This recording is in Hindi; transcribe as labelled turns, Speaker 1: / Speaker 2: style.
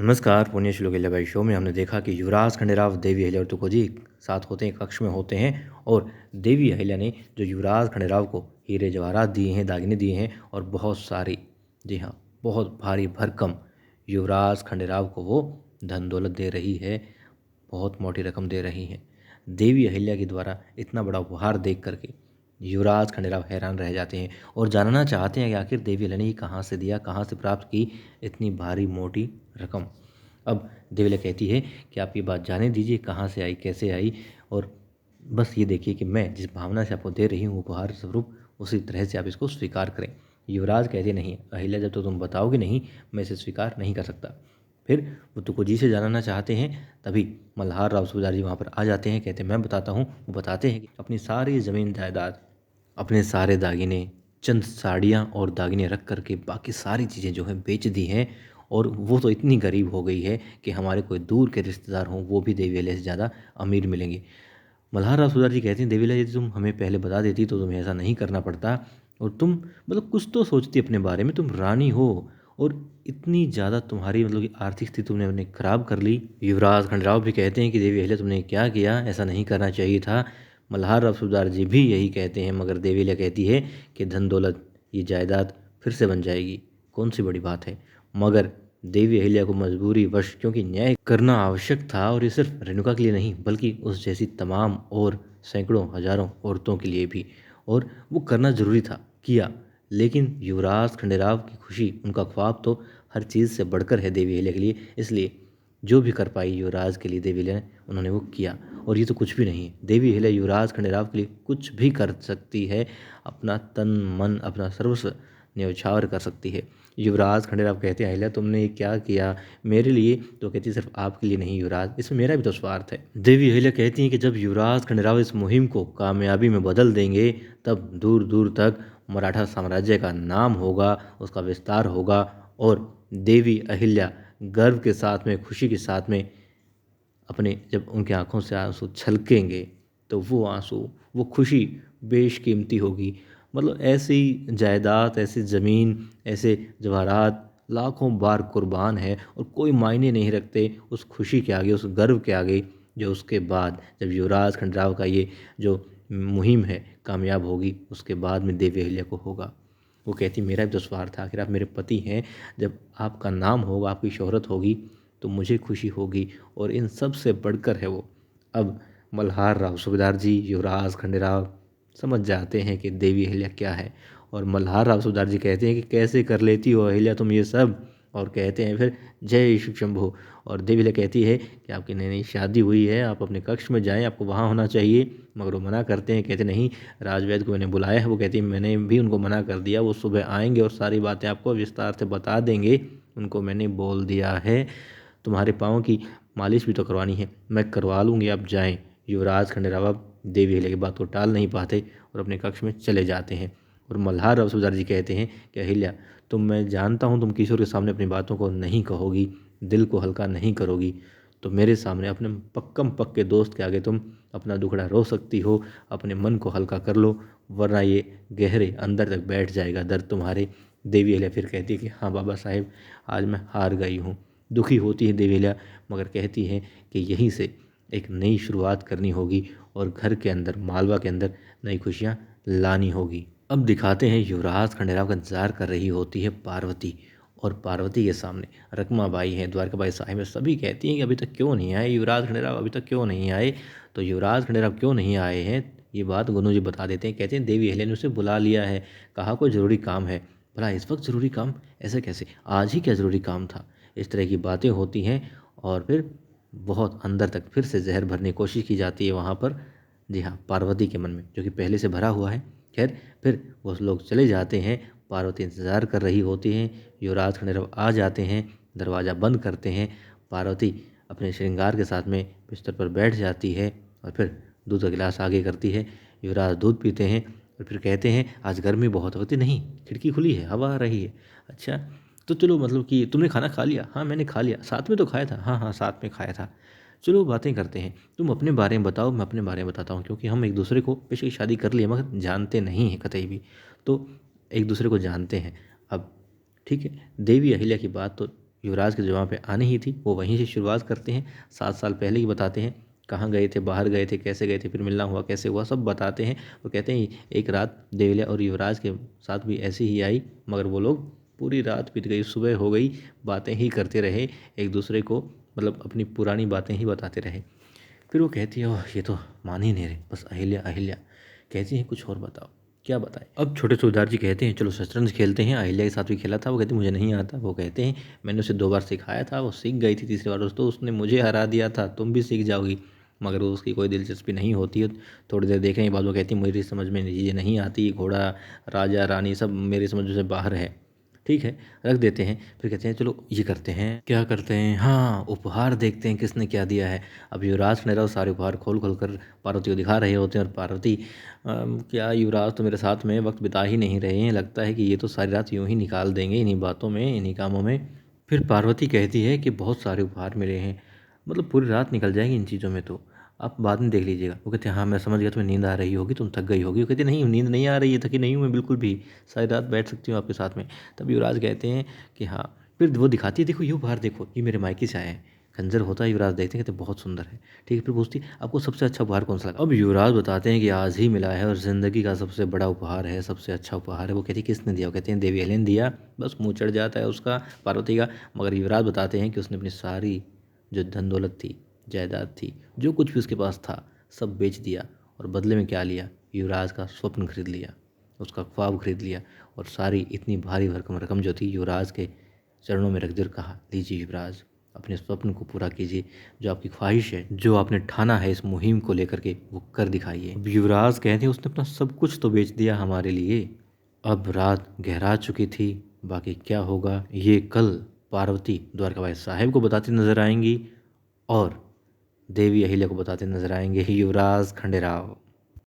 Speaker 1: नमस्कार। पुण्य श्लोक अहिल्याबाई शो में हमने देखा कि युवराज खंडेराव देवी अहिल्या और तुकोजी एक साथ होते हैं, कक्ष में होते हैं और देवी अहिल्या ने जो युवराज खंडेराव को हीरे जवाहरात दिए हैं, दागिने दिए हैं और बहुत सारी, जी हाँ, बहुत भारी भरकम युवराज खंडेराव को वो धन दौलत दे रही है, बहुत मोटी रकम दे रही है। देवी अहिल्या के द्वारा इतना बड़ा उपहार देख करके युवराज खंडेराव हैरान रह जाते हैं और जानना चाहते हैं कि आखिर देवी अहिल्या ने ये कहाँ से दिया, कहाँ से प्राप्त की इतनी भारी मोटी रकम। अब देवी अहिल्या कहती है कि आप ये बात जाने दीजिए, कहाँ से आई, कैसे आई, और बस ये देखिए कि मैं जिस भावना से आपको दे रही हूँ उपहार स्वरूप, उसी तरह से आप इसको स्वीकार करें। युवराज कहते नहीं, अहिल्या जब तो तुम बताओगे नहीं, मैं इसे स्वीकार नहीं कर सकता। फिर वो तुकोजी से जानना चाहते हैं, तभी मल्हार राव सूबेदार जी वहाँ पर आ जाते हैं, कहते हैं मैं बताता हूँ। वो बताते हैं कि अपनी सारी ज़मीन जायदाद, अपने सारे दागिने, चंद साड़ियाँ और दागिने रख कर के बाकी सारी चीज़ें जो हैं बेच दी हैं, और वो तो इतनी गरीब हो गई है कि हमारे कोई दूर के रिश्तेदार हों वो भी देवी अहिल्या से ज़्यादा अमीर मिलेंगे। मल्हार राव सूबेदार जी कहती हैं, देवी अहिल्या यदि तुम हमें पहले बता देती तो तुम्हें ऐसा नहीं करना पड़ता, और तुम मतलब कुछ तो सोचती अपने बारे में, तुम रानी हो और इतनी ज़्यादा तुम्हारी मतलब कि आर्थिक स्थिति तुमने अपने ख़राब कर ली। युवराज खंडेराव भी कहते हैं कि देवी अहिल्या तुमने क्या किया, ऐसा नहीं करना चाहिए था। मल्हार राव सूबेदार जी भी यही कहते हैं, मगर देवी अहिल्या कहती है कि धन दौलत, ये जायदाद फिर से बन जाएगी, कौन सी बड़ी बात है। मगर देवी अहिल्या को मजबूरी वश, क्योंकि न्याय करना आवश्यक था, और ये सिर्फ रेणुका के लिए नहीं बल्कि उस जैसी तमाम और सैकड़ों हजारों औरतों के लिए भी, और वो करना ज़रूरी था, किया। लेकिन युवराज खंडेराव की खुशी, उनका ख्वाब तो हर चीज़ से बढ़कर है देवी अहिल्या के लिए, इसलिए जो भी कर पाई युवराज के लिए देवी अहिल्या ने, उन्होंने वो किया। और ये तो कुछ भी नहीं है, देवी अहिल्या युवराज खंडेराव के लिए कुछ भी कर सकती है, अपना तन मन अपना सर्वस्व न्यौछावर कर सकती है। युवराज खंडेराव कहते हैं, अहिल्या तुमने ये क्या किया मेरे लिए, तो कहती सिर्फ आपके लिए नहीं युवराज, इसमें मेरा भी तो स्वार्थ है। देवी अहिल्या कहती हैं कि जब युवराज खंडेराव इस मुहिम को कामयाबी में बदल देंगे, तब दूर दूर तक मराठा साम्राज्य का नाम होगा, उसका विस्तार होगा, और देवी अहिल्या गर्व के साथ में, खुशी के साथ में अपने, जब उनकी आंखों से आंसू छलकेंगे, तो वो आंसू, वो खुशी बेशकीमती होगी। मतलब ऐसी जायदाद, ऐसी ज़मीन, ऐसे जवाहरात लाखों बार कुर्बान है और कोई मायने नहीं रखते उस खुशी के आगे, उस गर्व के आगे, जो उसके बाद जब युवराज खंडेराव का ये जो मुहिम है कामयाब होगी, उसके बाद में देवी अहिल्या को होगा। वो कहती मेरा भी तो स्वार्थ था, आखिर आप मेरे पति हैं, जब आपका नाम होगा, आपकी शोहरत होगी, तो मुझे खुशी होगी, और इन सब से बढ़कर है वो। अब मल्हार राव सूबेदार जी, युवराज खंडेराव समझ जाते हैं कि देवी अहिल्या क्या है, और मल्हार राव सूबेदार जी कहते हैं कि कैसे कर लेती हो अहिल्या तुम ये सब, और कहते हैं फिर जय शिव शंभू। और देवी अहिल्या कहती है कि आपकी नई नई शादी हुई है, आप अपने कक्ष में जाएं, आपको वहाँ होना चाहिए। मगर वो मना करते हैं, कहते नहीं, राजवैद्य को मैंने बुलाया है। वो कहती है मैंने भी उनको मना कर दिया, वो सुबह आएंगे और सारी बातें आपको विस्तार से बता देंगे, उनको मैंने बोल दिया है। तुम्हारे पाँव की मालिश भी तो करवानी है, मैं करवा लूँगी, आप जाएं। युवराज खंडेराव अब देवी अहिल्या की बात को टाल नहीं पाते और अपने कक्ष में चले जाते हैं। और मल्हार राव सूबेदार जी कहते हैं कि अहिल्या तुम, मैं जानता हूँ तुम किशोर के सामने अपनी बातों को नहीं कहोगी, दिल को हल्का नहीं करोगी, तो मेरे सामने अपने पक्कम पक्के दोस्त के आगे तुम अपना दुखड़ा रो सकती हो, अपने मन को हल्का कर लो, वरना ये गहरे अंदर तक बैठ जाएगा दर्द तुम्हारे। देवी अहिल्या फिर कहती है कि हाँ बाबा साहेब, आज मैं हार गई हूँ। दुखी होती है देवी अहिल्या, मगर कहती हैं कि यहीं से एक नई शुरुआत करनी होगी और घर के अंदर, मालवा के अंदर नई खुशियाँ लानी होगी। अब दिखाते हैं युवराज खंडेराव का इंतजार कर रही होती है पार्वती, और पार्वती के सामने रकमाबाई हैं, द्वारकाबाई साहिब हैं, सभी कहती हैं कि अभी तक क्यों नहीं आए युवराज खंडेराव, अभी तक क्यों नहीं आए। तो युवराज खंडेराव क्यों नहीं आए हैं, ये बात गुरु जी बता देते हैं। कहते हैं देवी अहिल्या ने उसे बुला लिया है, कहा कोई ज़रूरी काम है। भला इस वक्त ज़रूरी काम, ऐसे कैसे, आज ही क्या ज़रूरी काम था। इस तरह की बातें होती हैं, और फिर बहुत अंदर तक फिर से जहर भरने की कोशिश की जाती है वहाँ पर, जी हाँ, पार्वती के मन में, जो कि पहले से भरा हुआ है। खैर फिर वो लोग चले जाते हैं, पार्वती इंतज़ार कर रही होती हैं, युवराज खंडेराव आ जाते हैं, दरवाज़ा बंद करते हैं, पार्वती अपने श्रृंगार के साथ में बिस्तर पर बैठ जाती है, और फिर दूध का गिलास आगे करती है, युवराज दूध पीते हैं, और फिर कहते हैं आज गर्मी बहुत होती, नहीं खिड़की खुली है, हवा आ रही है। अच्छा, तो चलो मतलब कि तुमने खाना खा लिया, हाँ मैंने खा लिया, साथ में तो खाया था, हाँ हाँ साथ में खाया था। चलो बातें करते हैं, तुम अपने बारे में बताओ, मैं अपने बारे में बताता हूँ, क्योंकि हम एक दूसरे को बेशक शादी कर लिए मगर जानते नहीं हैं कतई भी, तो एक दूसरे को जानते हैं। अब ठीक है, देवी अहिल्या की बात तो युवराज के जहाँ पे आनी ही थी वो वहीं से शुरुआत करते हैं। 7 साल पहले की बताते हैं, कहाँ गए थे, बाहर गए थे, कैसे गए थे, फिर मिलना हुआ कैसे हुआ, सब बताते हैं। और कहते हैं एक रात देवलिया और युवराज के साथ भी ऐसी ही आई, मगर वो लोग पूरी रात बीत गई, सुबह हो गई, बातें ही करते रहे एक दूसरे को, मतलब अपनी पुरानी बातें ही बताते रहे। फिर वो कहती है ओह ये तो मान ही नहीं रहे, बस अहिल्या अहिल्या। कहती है कुछ और बताओ, क्या बताएं। अब छोटे सूरदास जी कहते हैं चलो शतरंज खेलते हैं, अहिल्या के साथ भी खेला था। वो कहती मुझे नहीं आता। वो कहते हैं मैंने उसे 2 बार सिखाया था, वो सीख गई थी, तीसरी बार तो उसने मुझे हरा दिया था, तुम भी सीख जाओगी। मगर वो उसकी कोई दिलचस्पी नहीं होती है। थोड़ी देर देखें के बाद वो कहती मेरी समझ में चीज़ें नहीं आती, घोड़ा राजा रानी सब मेरी समझ से बाहर है। ठीक है, रख देते हैं। फिर कहते हैं चलो ये करते हैं, क्या करते हैं, हाँ उपहार देखते हैं किसने क्या दिया है। अब युवराज खंडेराव सारे उपहार खोल खोल कर पार्वती को दिखा रहे होते हैं। और पार्वती क्या युवराज तो मेरे साथ में वक्त बिता ही नहीं रहे हैं, लगता है कि ये तो सारी रात यूं ही निकाल देंगे इन्हीं बातों में, इन्हीं कामों में। फिर पार्वती कहती है कि बहुत सारे उपहार मिले हैं, मतलब पूरी रात निकल जाएगी इन चीज़ों में, तो आप बाद में देख लीजिएगा। वो कहते हैं हाँ मैं समझ गया, तुम्हें नींद आ रही होगी, तुम थक गई होगी। वो कहती नहीं नींद नहीं आ रही है, थकी नहीं हूँ मैं बिल्कुल भी, सारी रात बैठ सकती हूँ आपके साथ में। तब युवराज कहते हैं कि हाँ। फिर वो दिखाती है देखो ये उपहार देखो, ये मेरे मायके से आए हैं। खंजर होता है, युवराज देखते हैं कहते बहुत सुंदर है। ठीक है, फिर पूछती आपको सबसे अच्छा उपहार कौन सा लगा। अब युवराज बताते हैं कि आज ही मिला है और ज़िंदगी का सबसे बड़ा उपहार है, सबसे अच्छा उपहार है। वो कहती है किसने दिया। वो कहते हैं देवी हेलेन ने दिया। बस मुँह चढ़ जाता है उसका, पार्वती का। मगर युवराज बताते हैं कि उसने अपनी सारी जो धन दौलत थी, जायदाद थी, जो कुछ भी उसके पास था, सब बेच दिया। और बदले में क्या लिया, युवराज का स्वप्न खरीद लिया, उसका ख्वाब खरीद लिया। और सारी इतनी भारी भरकम रकम जो थी युवराज के चरणों में रख कर कहा लीजिए युवराज, अपने स्वप्न को पूरा कीजिए, जो आपकी ख्वाहिश है, जो आपने ठाना है इस मुहिम को लेकर के, वो कर दिखाइए। अब युवराज कहते हैं उसने अपना सब कुछ तो बेच दिया हमारे लिए। अब रात गहरा चुकी थी, बाकी क्या होगा ये कल पार्वती द्वारकाबाई साहेब को बताती नजर आएंगी और देवी अहिल्या को बताते नजर आएंगे युवराज खंडेराव।